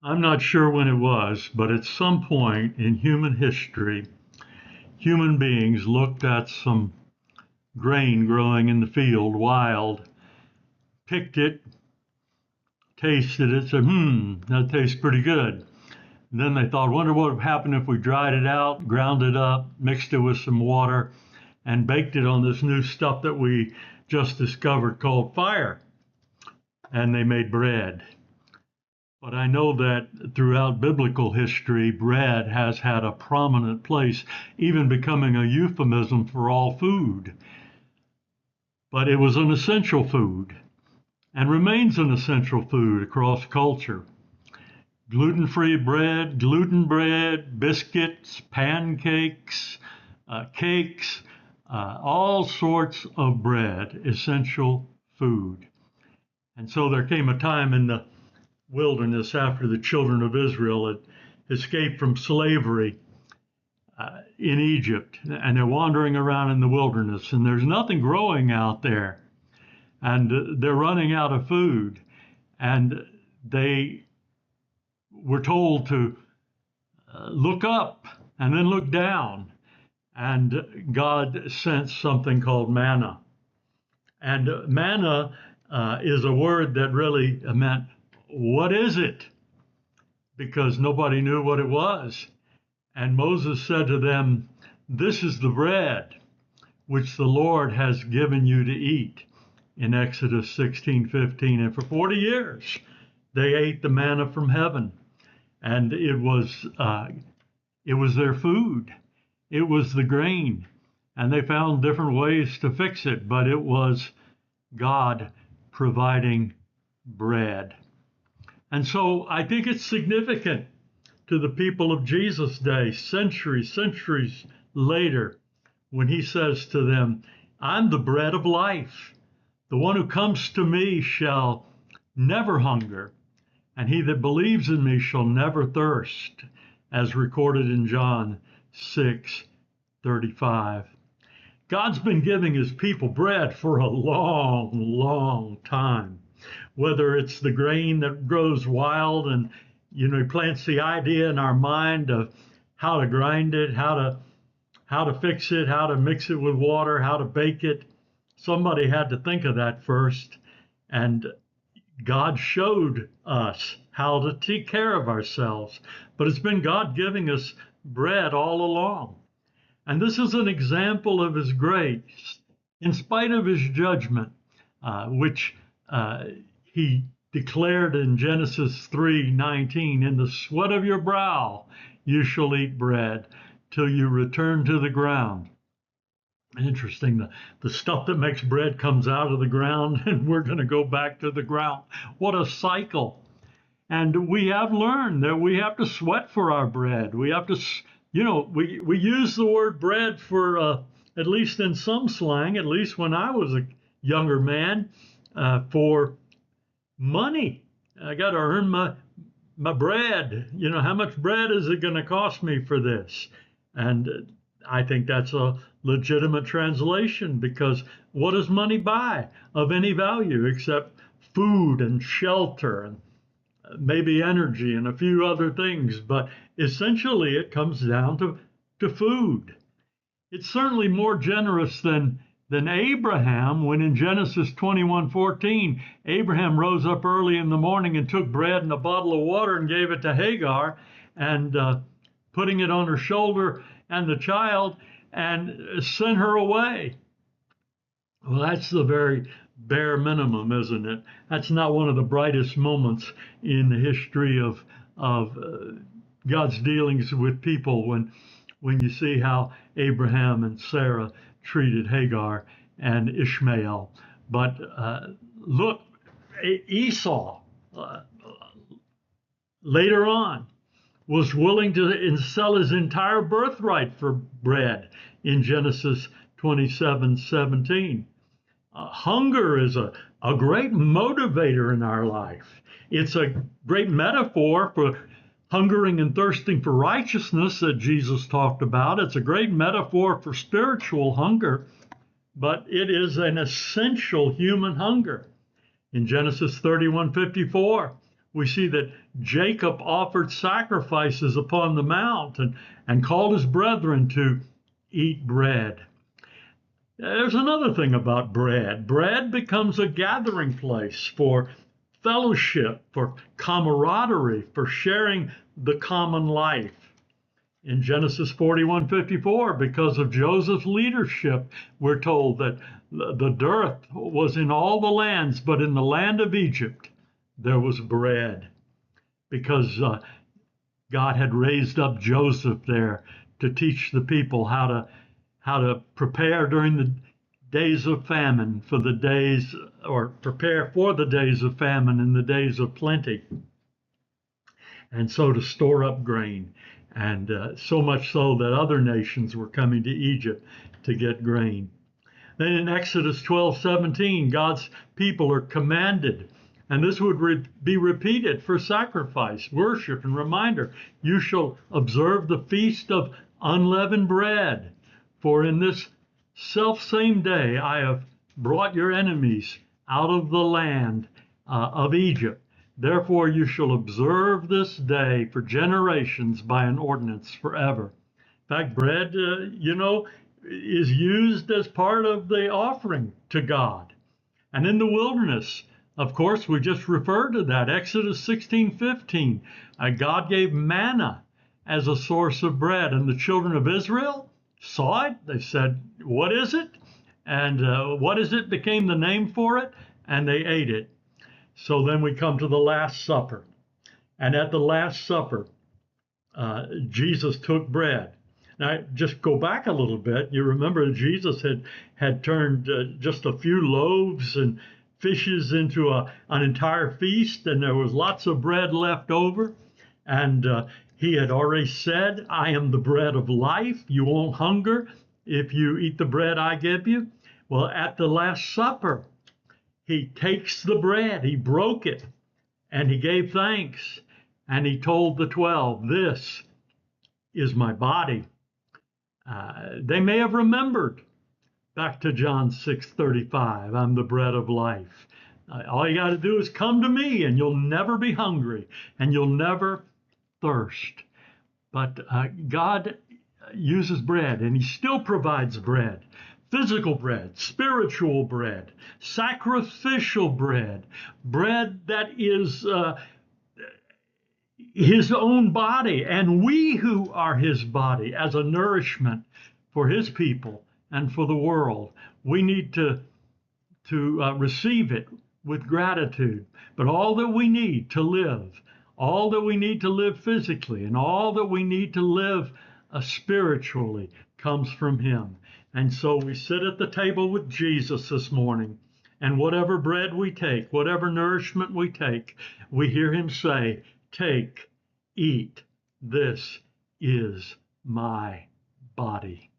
I'm not sure when it was, but at some point in human history, human beings looked at some grain growing in the field wild, picked it, tasted it, said, that tastes pretty good. And then they thought, wonder what would happen if we dried it out, ground it up, mixed it with some water, and baked it on this new stuff that we just discovered called fire. And they made bread. But I know that throughout biblical history, bread has had a prominent place, even becoming a euphemism for all food. But it was an essential food and remains an essential food across culture. Gluten-free bread, gluten bread, biscuits, pancakes, cakes, all sorts of bread, essential food. And so there came a time in the wilderness after the children of Israel had escaped from slavery in Egypt, and they're wandering around in the wilderness, and there's nothing growing out there, and they're running out of food, and they were told to look up and then look down, and God sent something called manna. And manna is a word that really meant, what is it? Because nobody knew what it was. And Moses said to them, this is the bread which the Lord has given you to eat, in Exodus 16:15. And for 40 years, they ate the manna from heaven. And it was their food. It was the grain. And they found different ways to fix it, but it was God providing bread. And so I think it's significant to the people of Jesus' day, centuries later, when he says to them, I'm the bread of life. The one who comes to me shall never hunger, and he that believes in me shall never thirst, as recorded in John 6:35. God's been giving his people bread for a long time. Whether it's the grain that grows wild and he plants the idea in our mind of how to grind it, how to fix it, how to mix it with water, how to bake it. Somebody had to think of that first, and God showed us how to take care of ourselves. But it's been God giving us bread all along. And this is an example of his grace, in spite of his judgment, which he declared in Genesis 3:19, in the sweat of your brow you shall eat bread till you return to the ground. Interesting, the stuff that makes bread comes out of the ground, and we're going to go back to the ground. What a cycle. And we have learned that we have to sweat for our bread. We have to, we use the word bread for, at least in some slang, at least when I was a younger man, for money. I got to earn my bread. How much bread is it going to cost me for this? And I think that's a legitimate translation, because what does money buy of any value except food and shelter and maybe energy and a few other things? But essentially, it comes down to food. It's certainly more generous than Abraham, when in Genesis 21:14, Abraham rose up early in the morning and took bread and a bottle of water and gave it to Hagar, and putting it on her shoulder and the child, and sent her away. Well, that's the very bare minimum, isn't it? That's not one of the brightest moments in the history of God's dealings with people, when you see how Abraham and Sarah treated Hagar and Ishmael. But look, Esau later on was willing to sell his entire birthright for bread in Genesis 27:17. Hunger is a great motivator in our life. It's a great metaphor for hungering and thirsting for righteousness that Jesus talked about. It's a great metaphor for spiritual hunger, but it is an essential human hunger. In Genesis 31:54, We see that Jacob offered sacrifices upon the mount and called his brethren to eat bread. There's another thing about bread. Bread becomes a gathering place for fellowship, for camaraderie, for sharing the common life. In Genesis 41:54, because of Joseph's leadership, we're told that the dearth was in all the lands, but in the land of Egypt, there was bread, because God had raised up Joseph there to teach the people how to prepare during the days of famine for the days, or prepare for the days of famine in the days of plenty. And so to store up grain. And so much so that other nations were coming to Egypt to get grain. Then in Exodus 12:17, God's people are commanded, and this would be repeated for sacrifice, worship, and reminder. You shall observe the feast of unleavened bread, for in this selfsame day I have brought your enemies out of the land of Egypt. Therefore you shall observe this day for generations by an ordinance forever. In fact, bread, is used as part of the offering to God. And in the wilderness, of course, we just referred to that, Exodus 16:15. God gave manna as a source of bread, and the children of Israel saw it. They said, "What is it?" And what is it became the name for it, and they ate it. So then we come to the Last Supper. And at the Last Supper, Jesus took bread. Now, just go back a little bit. You remember Jesus had turned just a few loaves and fishes into an entire feast, and there was lots of bread left over. And he had already said, "I am the bread of life. You won't hunger if you eat the bread I give you." Well, at the Last Supper, he takes the bread, he broke it, and he gave thanks. And he told the 12, "This is my body." They may have remembered back to John 6:35, "I'm the bread of life. All you got to do is come to me and you'll never be hungry and you'll never thirst." But God uses bread, and he still provides bread. Physical bread, spiritual bread, sacrificial bread, bread that is his own body, and we who are his body as a nourishment for his people and for the world. We need to receive it with gratitude. But all that we need to live, all that we need to live physically, and all that we need to live spiritually comes from him. And so we sit at the table with Jesus this morning, and whatever bread we take, whatever nourishment we take, we hear him say, "Take, eat, this is my body."